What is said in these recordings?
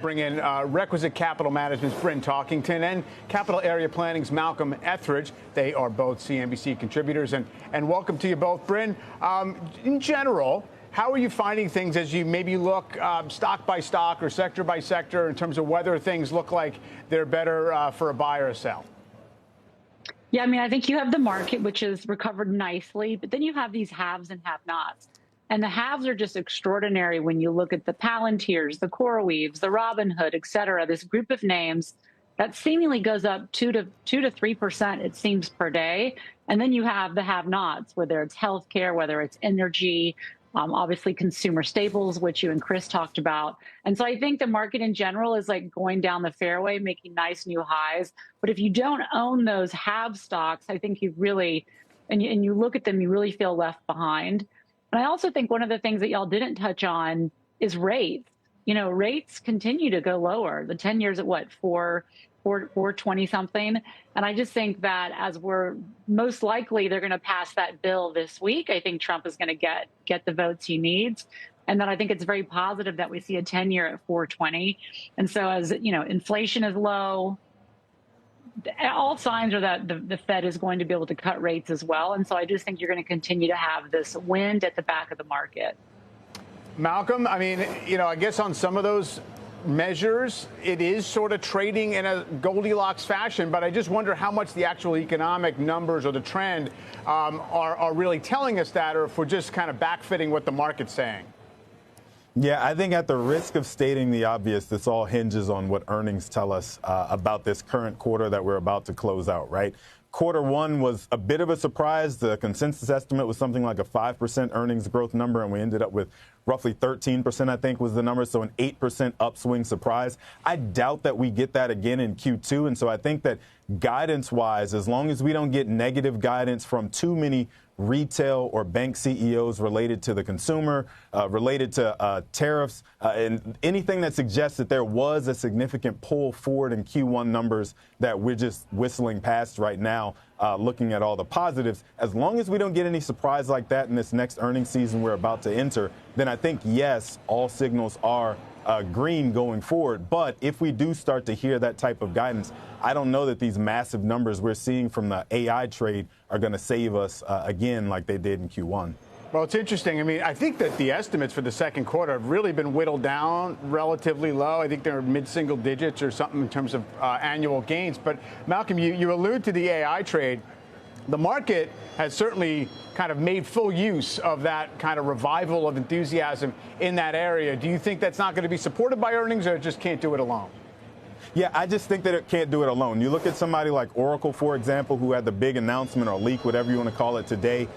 Bring in requisite capital management's Bryn Talkington and capital area planning's Malcolm Ethridge. They are both CNBC contributors. And welcome to you both. Bryn, in general, how are you finding things as you maybe look stock by stock or sector by sector in terms of whether things look like they're better for a buy or a sell? Yeah, I mean, I think you have the market, which has recovered nicely, but then you have these haves and have-nots. And the haves are just extraordinary when you look at the Palantirs, the CoreWeaves, the Robinhood, et cetera, this group of names that seemingly goes up 2 to 3%, it seems, per day. And then you have the have-nots, whether it's healthcare, whether it's energy, obviously consumer staples, which you and Chris talked about. And so I think the market in general is like going down the fairway, making nice new highs. But if you don't own those have stocks, I think you really, and you look at them, you really feel left behind. And I also think one of the things that y'all didn't touch on is rates. You know, rates continue to go lower. The 10 years at what, 420 something. And I just think that as we're most likely they're going to pass that bill this week. I think Trump is going to get the votes he needs. And then I think it's very positive that we see a 10-year at 420. And so as, you know, inflation is low, all signs are that the Fed is going to be able to cut rates as well. And so I just think you're going to continue to have this wind at the back of the market. Malcolm, I mean, you know, I guess on some of those measures, it is sort of trading in a Goldilocks fashion, but I just wonder how much the actual economic numbers or the trend are really telling us that, or if we're just kind of backfitting what the market's saying. Yeah, I think at the risk of stating the obvious, this all hinges on what earnings tell us about this current quarter that we're about to close out, right? Quarter one was a bit of a surprise. The consensus estimate was something like a 5% earnings growth number, and we ended up with roughly 13%, I think, was the number. So an 8% upswing surprise. I doubt that we get that again in Q2. And so I think that guidance-wise, as long as we don't get negative guidance from too many retail or bank CEOs related to the consumer, related to tariffs, and anything that suggests that there was a significant pull forward in Q1 numbers that we're just whistling past right now, looking at all the positives. As long as we don't get any surprise like that in this next earnings season we're about to enter, then I think, yes, all signals are green going forward. But if we do start to hear that type of guidance, I don't know that these massive numbers we're seeing from the AI trade are going to save us again like they did in Q1. Well, it's interesting. I mean, I think that the estimates for the second quarter have really been whittled down relatively low. I think they're mid-single digits or something in terms of annual gains. But Malcolm, you allude to the AI trade. The market has certainly kind of made full use of that kind of revival of enthusiasm in that area. Do you think that's not going to be supported by earnings, or it just can't do it alone? Yeah, I just think that it can't do it alone. You look at somebody like Oracle, for example, who had the big announcement or leak, whatever you want to call it today,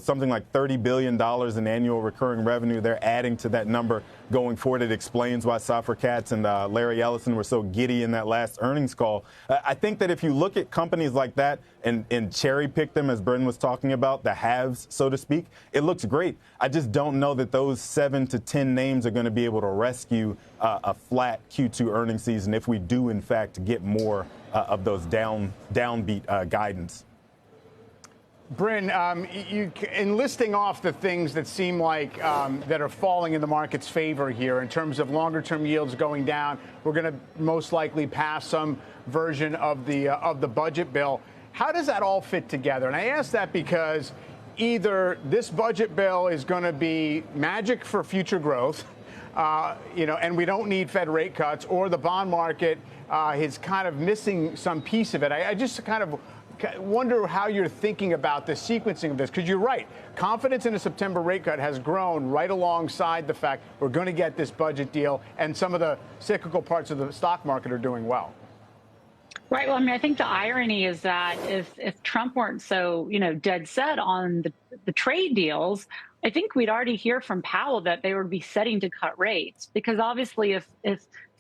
something like $30 billion in annual recurring revenue. They're adding to that number going forward. It explains why Safra Catz and Larry Ellison were so giddy in that last earnings call. I think that if you look at companies like that and cherry pick them, as Brendan was talking about, the haves, so to speak, it looks great. I just don't know that those 7 to 10 names are going to be able to rescue a flat Q2 earnings season if we do, in fact, get more of those downbeat guidance. Bryn, in listing off the things that seem like that are falling in the market's favor here in terms of longer-term yields going down, we're going to most likely pass some version of the budget bill. How does that all fit together? And I ask that because either this budget bill is going to be magic for future growth, and we don't need Fed rate cuts, or the bond market is kind of missing some piece of it. I just kind of wonder how you're thinking about the sequencing of this, because you're right. Confidence in a September rate cut has grown right alongside the fact we're going to get this budget deal, and some of the cyclical parts of the stock market are doing well. Right. Well, I mean, I think the irony is that if Trump weren't so, dead set on the trade deals, I think we'd already hear from Powell that they would be setting to cut rates, because obviously if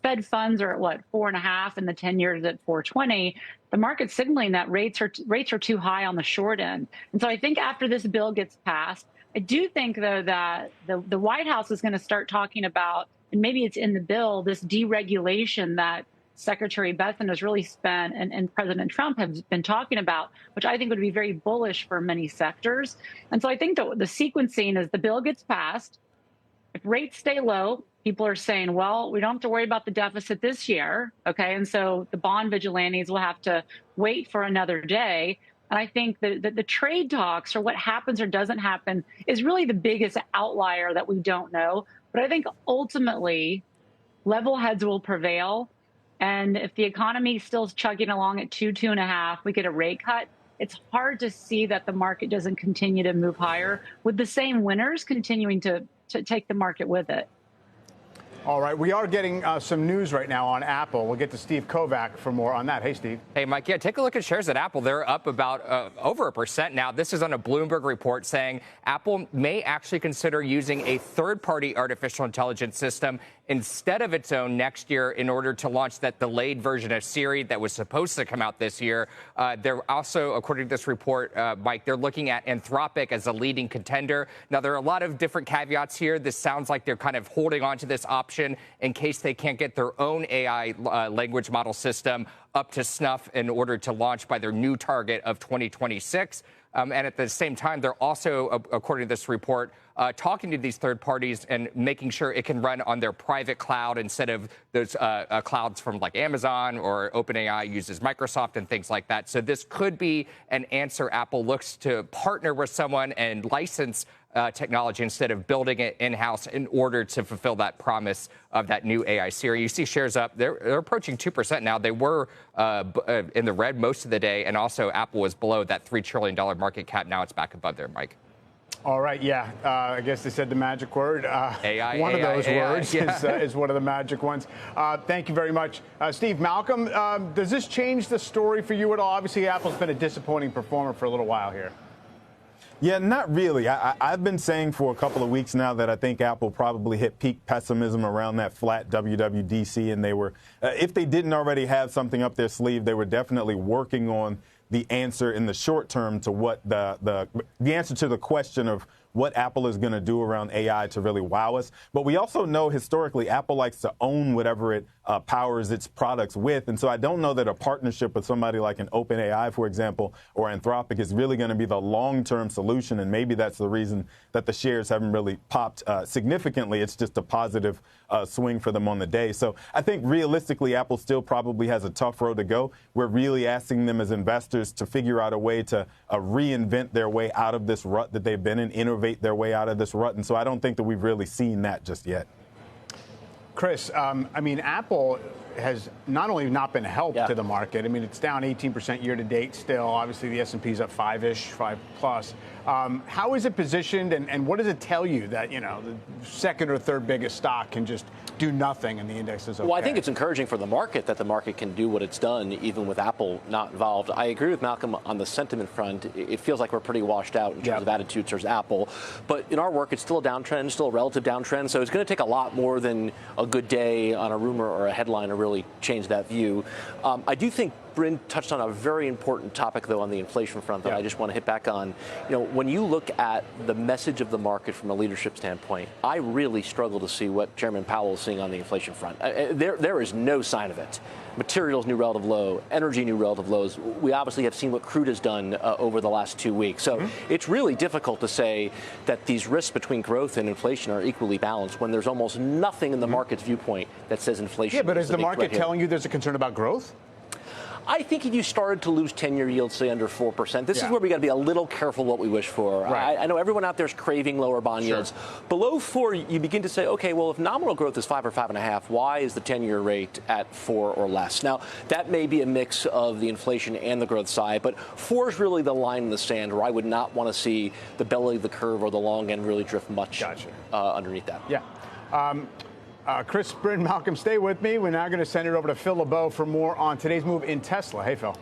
Fed funds are at 4.5 and the 10 years at 4.20, the market's signaling that rates are too high on the short end. And so I think after this bill gets passed, I do think, though, that the White House is going to start talking about, and maybe it's in the bill, this deregulation that Secretary Bessent has really spent and President Trump has been talking about, which I think would be very bullish for many sectors. And so I think the sequencing is the bill gets passed. If rates stay low, people are saying, well, we don't have to worry about the deficit this year. Okay. And so the bond vigilantes will have to wait for another day. And I think that the trade talks, or what happens or doesn't happen, is really the biggest outlier that we don't know. But I think ultimately level heads will prevail. And if the economy is still chugging along at 2.5, we get a rate cut. It's hard to see that the market doesn't continue to move higher, with the same winners continuing to take the market with it. All right, we are getting some news right now on Apple. We'll get to Steve Kovac for more on that. Hey, Steve. Hey, Mike. Yeah, take a look at shares at Apple. They're up about over 1% now. This is on a Bloomberg report saying Apple may actually consider using a third-party artificial intelligence system instead of its own next year in order to launch that delayed version of Siri that was supposed to come out this year. They're also, according to this report, Mike, they're looking at Anthropic as a leading contender. Now, there are a lot of different caveats here. This sounds like they're kind of holding on to this option in case they can't get their own AI language model system up to snuff in order to launch by their new target of 2026. And at the same time, they're also, according to this report, talking to these third parties and making sure it can run on their private cloud instead of those clouds from like Amazon, or OpenAI uses Microsoft and things like that. So this could be an answer. Apple looks to partner with someone and license technology instead of building it in-house in order to fulfill that promise of that new AI Siri. You see shares up. They're approaching 2% now. They were in the red most of the day, and also Apple was below that $3 trillion market cap. Now it's back above there, Mike. All right, yeah. I guess they said the magic word. AI, one AI, of those AI, words yeah. is one of the magic ones. Thank you very much. Steve, Malcolm, does this change the story for you at all? Obviously, Apple's been a disappointing performer for a little while here. Yeah, not really. I've been saying for a couple of weeks now that I think Apple probably hit peak pessimism around that flat WWDC, and they were, if they didn't already have something up their sleeve, they were definitely working on the answer in the short term to what the answer to the question of what Apple is going to do around AI to really wow us. But we also know historically Apple likes to own whatever it powers its products with. And so I don't know that a partnership with somebody like an OpenAI, for example, or Anthropic is really going to be the long-term solution. And maybe that's the reason that the shares haven't really popped significantly. It's just a positive swing for them on the day. So I think realistically, Apple still probably has a tough road to go. We're really asking them as investors to figure out a way to reinvent their way out of this rut that they've been in, innovate their way out of this rut. And so I don't think that we've really seen that just yet. Chris, I mean, Apple has not only not been helped to the market. I mean, it's down 18% year to date still. Obviously, the S&P's up 5-ish, 5 plus. How is it positioned, and what does it tell you that, you know, the second or third biggest stock can just do nothing and the index is okay? Well, I think it's encouraging for the market that the market can do what it's done, even with Apple not involved. I agree with Malcolm on the sentiment front. It feels like we're pretty washed out in terms of attitudes towards Apple. But in our work, it's still a downtrend, still a relative downtrend. So it's going to take a lot more than a good day on a rumor or a headline to really change that view. I do think Bryn touched on a very important topic, though, on the inflation front that I just want to hit back on. You know, when you look at the message of the market from a leadership standpoint, I really struggle to see what Chairman Powell is seeing on the inflation front. There is no sign of it. Materials new relative low, energy new relative lows. We obviously have seen what crude has done over the last 2 weeks. So it's really difficult to say that these risks between growth and inflation are equally balanced when there's almost nothing in the market's viewpoint that says inflation. Yeah, but is the market here. telling you there's a concern about growth? I think if you started to lose 10-year yields, say, under 4%, this is where we got to be a little careful what we wish for. Right. I know everyone out there is craving lower bond yields. Below 4, you begin to say, okay, well, if nominal growth is 5 or 5.5, why is the 10-year rate at 4 or less? Now, that may be a mix of the inflation and the growth side, but 4 is really the line in the sand where I would not want to see the belly of the curve or the long end really drift much underneath that. Yeah. Chris, Bryn, Malcolm, stay with me. We're now going to send it over to Phil LeBeau for more on today's move in Tesla. Hey, Phil.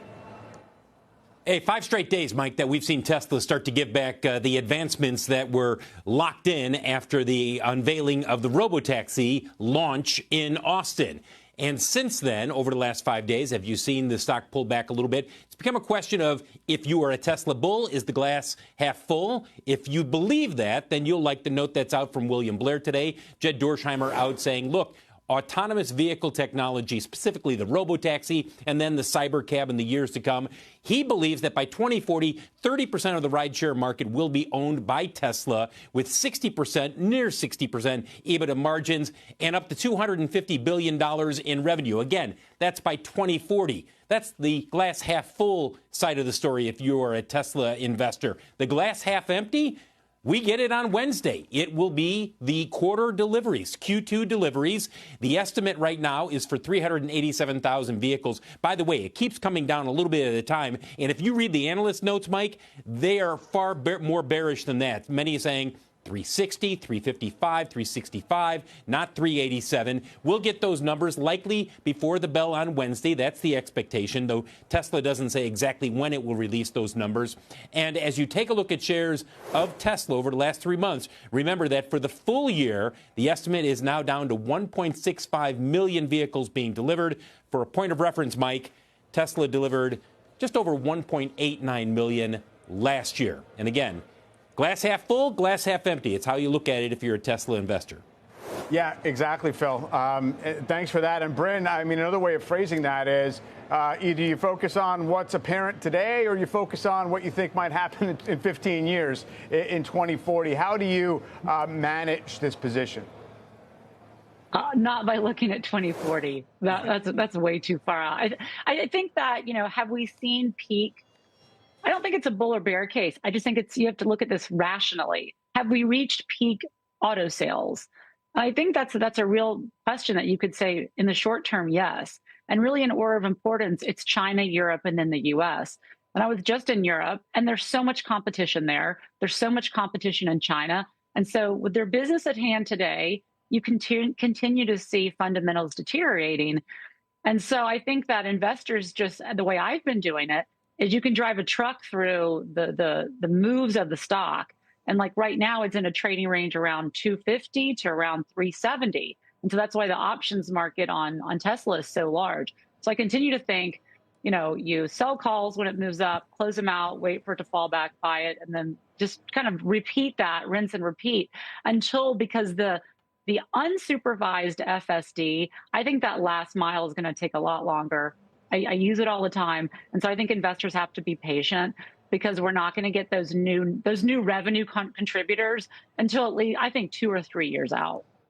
Hey, 5 straight days, Mike, that we've seen Tesla start to give back the advancements that were locked in after the unveiling of the robotaxi launch in Austin. And since then, over the last 5 days, have you seen the stock pull back a little bit? It's become a question of if you are a Tesla bull, is the glass half full? If you believe that, then you'll like the note that's out from William Blair today. Jed Dorsheimer out saying, look, autonomous vehicle technology, specifically the robotaxi and then the cyber cab in the years to come. He believes that by 2040, 30% of the rideshare market will be owned by Tesla, with 60%, near 60% EBITDA margins and up to $250 billion in revenue. Again, that's by 2040. That's the glass half full side of the story if you're a Tesla investor. The glass half empty? We get it on Wednesday. It will be the quarter deliveries, Q2 deliveries. The estimate right now is for 387,000 vehicles. By the way, it keeps coming down a little bit at a time. And if you read the analyst notes, Mike, they are far more bearish than that. Many saying 360, 355, 365, not 387. We'll get those numbers likely before the bell on Wednesday. That's the expectation, though Tesla doesn't say exactly when it will release those numbers. And as you take a look at shares of Tesla over the last 3 months, remember that for the full year, the estimate is now down to 1.65 million vehicles being delivered. For a point of reference, Mike, Tesla delivered just over 1.89 million last year. And again, glass half full, glass half empty. It's how you look at it if you're a Tesla investor. Yeah, exactly, Phil. Thanks for that. And Bryn, I mean, another way of phrasing that is either you focus on what's apparent today or you focus on what you think might happen in 15 years, in 2040. How do you manage this position? Not by looking at 2040. That's way too far out. I think that, have we seen peak? I don't think it's a bull or bear case. I just think you have to look at this rationally. Have we reached peak auto sales? I think that's a real question that you could say in the short term, yes. And really in order of importance, it's China, Europe, and then the US. And I was just in Europe, and there's so much competition there. There's so much competition in China. And so with their business at hand today, you continue to see fundamentals deteriorating. And so I think that investors, just the way I've been doing it, is you can drive a truck through the moves of the stock. And like right now, it's in a trading range around 250 to around 370. And so that's why the options market on Tesla is so large. So I continue to think, you sell calls when it moves up, close them out, wait for it to fall back, buy it, and then just kind of repeat that, rinse and repeat because the unsupervised FSD, I think that last mile is going to take a lot longer. I use it all the time. And so I think investors have to be patient because we're not going to get those new revenue contributors until at least, I think, 2 or 3 years out.